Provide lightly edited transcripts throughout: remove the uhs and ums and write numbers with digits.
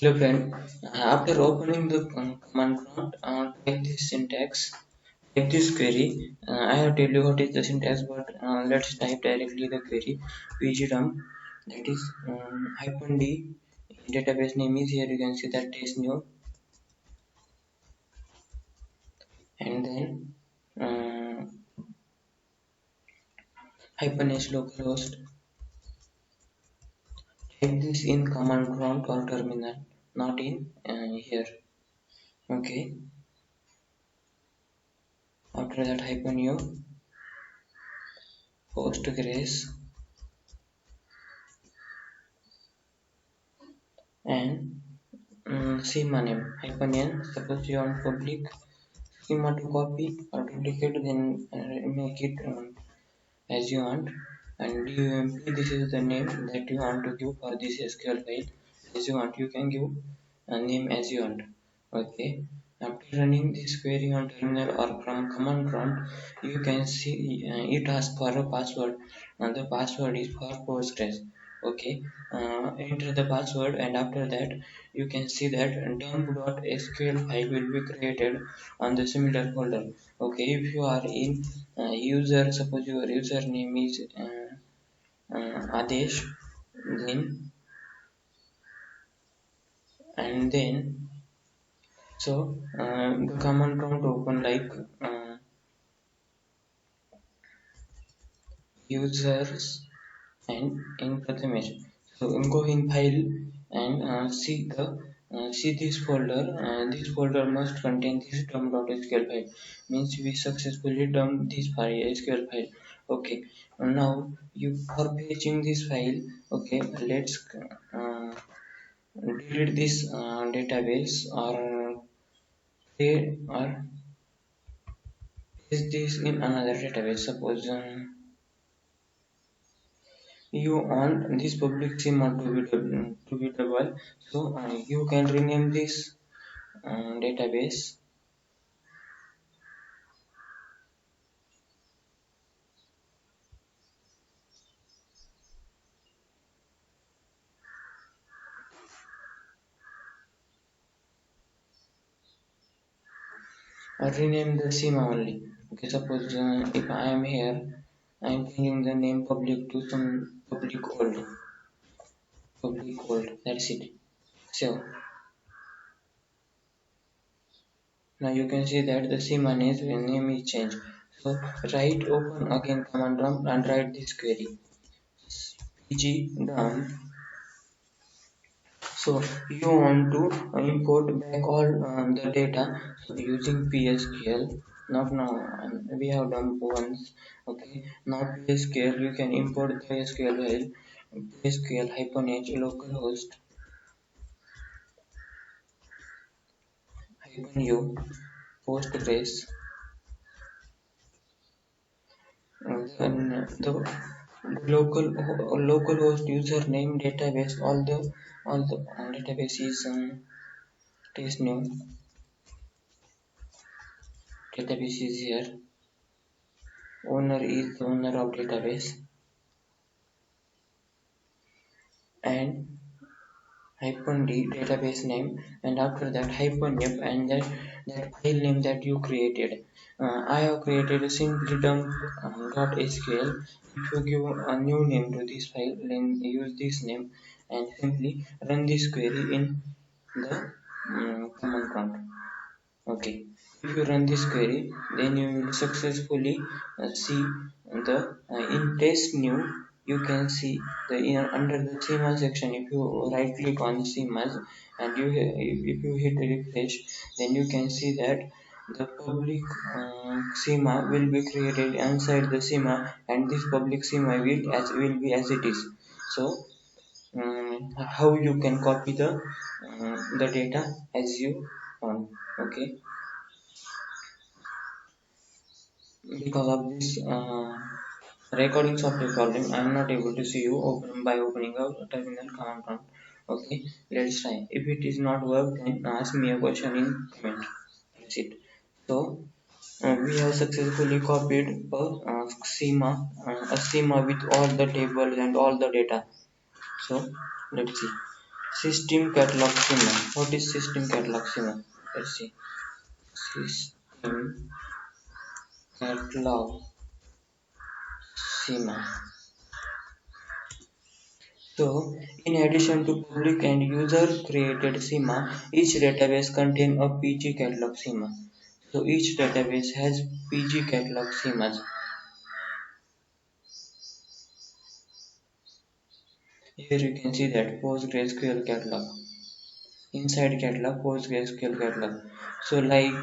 Hello friend, after opening the command prompt, type this syntax, type this query. I have tell you what is the syntax, but let's type directly the query. pgdump, that is hyphen d. Database name is here. You can see that is new, and then hyphen s localhost. Type this in command prompt or terminal, not in here. Okay. After that, hyphen u postgres and schema name hyphen n. Suppose you want public schema to copy or duplicate, then make it as you want. And dump, this is the name that you want to give for this SQL file. As you want, you can give a name as you want. Okay. After running this query on terminal or from command prompt, you can see it asks for a password, and the password is for Postgres. Okay. Enter the password, and after that you can see that dump.sql file will be created on the similar folder. Okay, if you are in user, suppose your username is Adesh, then and then the command prompt open like users and in Prathamesh. So go in file and see this folder. This folder must contain this dump.sql file. Means we successfully dumped this file SQL file. Okay. Now you for fetching this file. Okay. Let's delete this database or create or paste this in another database. Suppose you want this public schema to be double, so you can rename this database or rename the schema only. Okay, suppose if I am here, I am changing the name public to some public old. That's it. So now you can see that the schema name is changed. So write open again command prompt and write this query pg So you want to import back all the data, so using PSQL. Not now, we have done once. Okay, now PSQL you can import the SQL file. PSQL hyphen h localhost hyphen u postgres, and then the localhost username database, all the database is new. Database is here. Owner is the owner of database, and hyphen d database name, and after that hyphen f, and that file name that you created. I have created a simply dump.sql. If you give a new name to this file, then use this name and simply run this query in the command prompt. Okay, if you run this query, then you will successfully see the in test new. You can see the under the schema section. If you right click on schemas and if you hit refresh, then you can see that the public schema will be created inside the schema, and this public schema will be as it is. So how you can copy the data as you want. Okay, because of this recording software problem, I am not able to see you by opening a terminal command prompt. Okay, let's try. If it is not work, then ask me a question in comment. That's it. So we have successfully copied a schema with all the tables and all the data. So let's see. System catalog schema. What is system catalog schema? Let's see. System catalog schema. So, in addition to public and user-created schema, each database contains a PG catalog schema. So, each database has PG catalog schemas. Here you can see that PostgreSQL catalog. Inside catalog, PostgreSQL catalog. So, like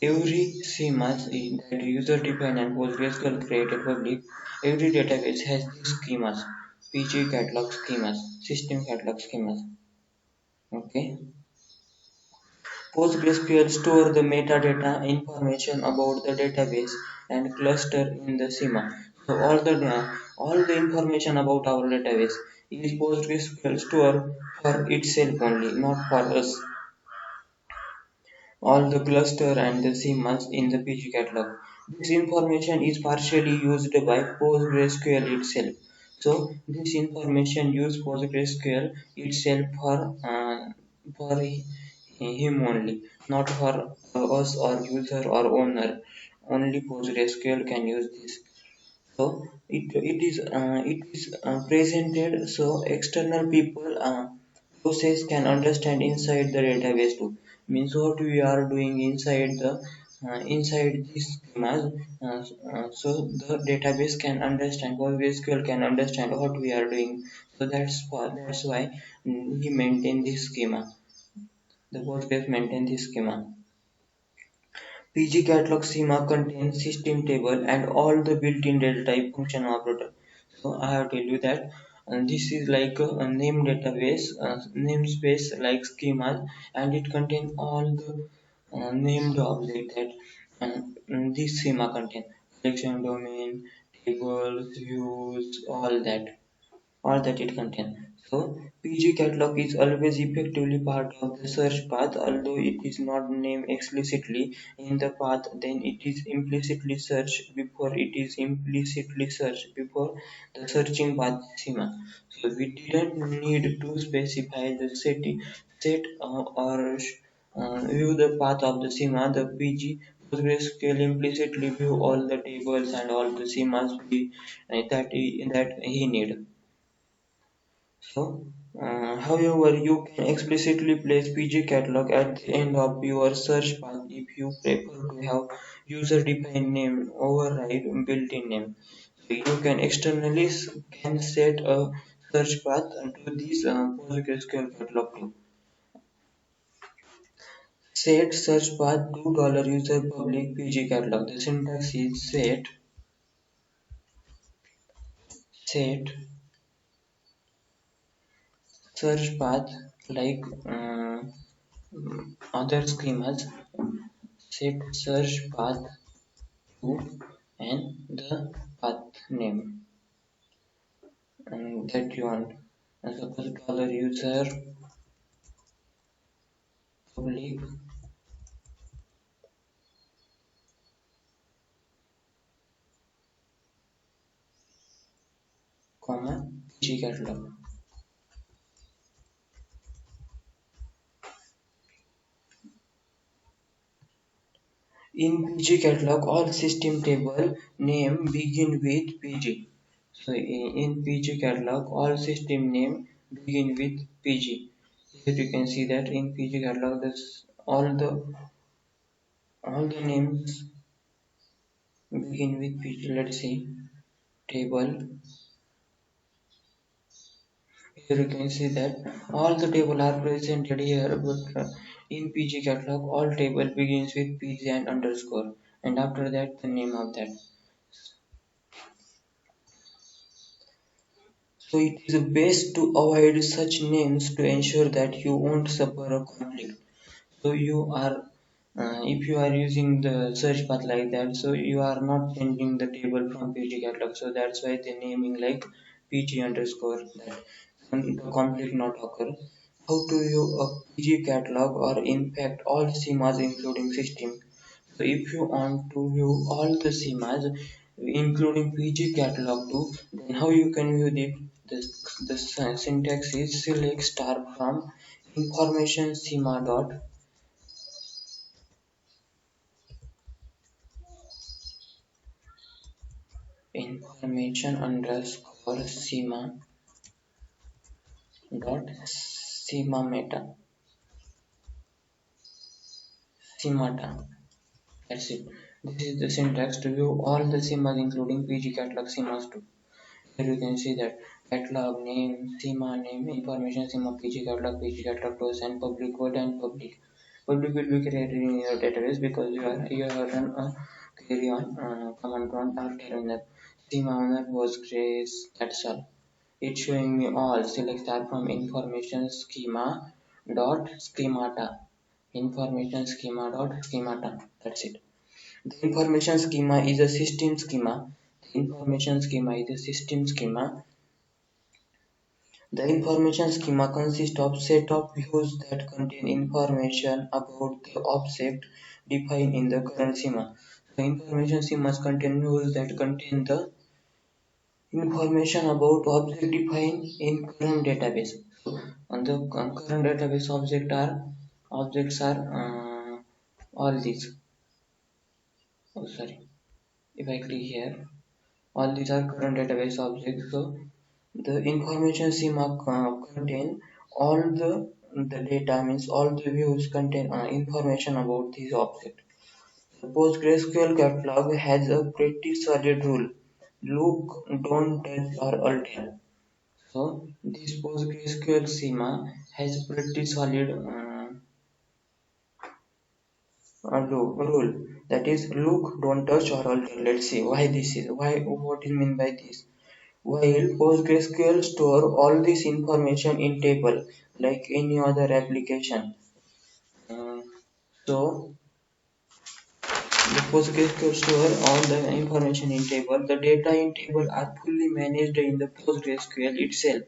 every schemas that user-defined and PostgreSQL created public, every database has these schemas, PG catalog schemas, system catalog schemas. Okay. PostgreSQL store the metadata information about the database and cluster in the schema. So all the information about our database is PostgreSQL store for itself only, not for us. All the cluster and the schemas in the PG catalog. This information is partially used by PostgreSQL itself. So this information use PostgreSQL itself for him only, not for us or user or owner. Only PostgreSQL can use this. So it is presented so external people process can understand inside the database too. Means what we are doing inside this schemas. So the database can understand. PostgreSQL can understand what we are doing. So that's why he maintain this schema. The Postgres maintain this schema. PG catalog schema contains system table and all the built-in data type function operator. So I have tell you that this is like a name database, namespace like schemas, and it contains all the named object that this schema contain collection domain, tables, views, all that it contains. So PG catalog is always effectively part of the search path, although it is not named explicitly in the path, then it is implicitly searched before the searching path schema. So we didn't need to specify the set or view the path of the schema. The PG PostgreSQL implicitly view all the tables and all the schemas that he need. So, however, you can explicitly place PG catalog at the end of your search path if you prefer to have user-defined name override built-in name. So you can externally can set a search path to this PostgreSQL catalog too. Set search path to $user public PG catalog. The syntax is set search path like other schemas. Set search path to and the path name that you want. And suppose $user public comma PG catalog. In PG catalog, all system table name begin with PG. So in PG catalog, all system name begin with PG. Here you can see that in PG catalog, this all the names begin with PG. Let's see table. Here you can see that all the table are presented here, but in PG catalog, all table begins with PG and underscore, and after that the name of that. So it is best to avoid such names to ensure that you won't suffer a conflict. So if you are using the search path like that, so you are not changing the table from PG catalog. So that's why the naming like PG underscore that and the conflict not occur. How to view a PG catalog or in fact all schemas including system. So if you want to view all the schemas including PG catalog too, then how you can view it? The, the syntax is select star from information schema dot information underscore schema dot schema meta schemata. That's it. This is the syntax to view all the schemas including PG catalog schemas too. Here you can see that catalog name, schema name, information schema, PG catalog tools, and public word and public. Public will be created in your database because you are run a query on command prompt or terminal. Schema owner was Grace. That's all. It's showing me all. Select star from information schema dot schemata. Information schema dot schemata. That's it. The information schema is a system schema. The information schema is a system schema. The information schema consists of set of views that contain information about the object defined in the current schema. The information schemas contain views that contain the information about object defined in current database. So, on the current database objects are all these. Oh, sorry. If I click here, all these are current database objects. So the information schema contain all the data means all the views contain information about this object. The PostgreSQL catalog has a pretty solid rule: look, don't touch or alter. So this PostgreSQL schema has pretty solid rule, that is look, don't touch or alter. Let's see why this is why what is mean by this. While PostgreSQL store all this information in table like any other application. Uh, so the PostgreSQL store all the information in table. The data in table are fully managed in the PostgreSQL itself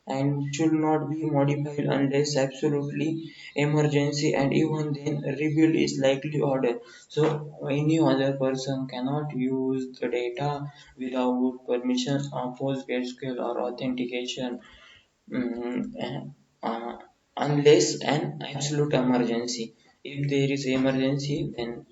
and should not be modified unless absolutely emergency, and even then rebuild is likely order. So any other person cannot use the data without permission of PostgreSQL or authentication, uh, unless an absolute emergency. If there is emergency, then